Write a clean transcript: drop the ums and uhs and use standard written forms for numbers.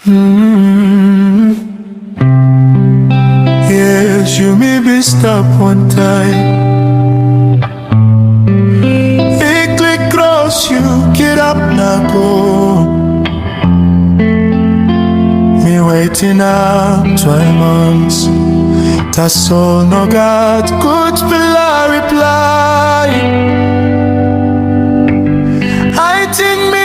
Yes, you may be stop one time. It click cross you, get up now go. Me waiting up 12 months. That's all no God could reply. I think me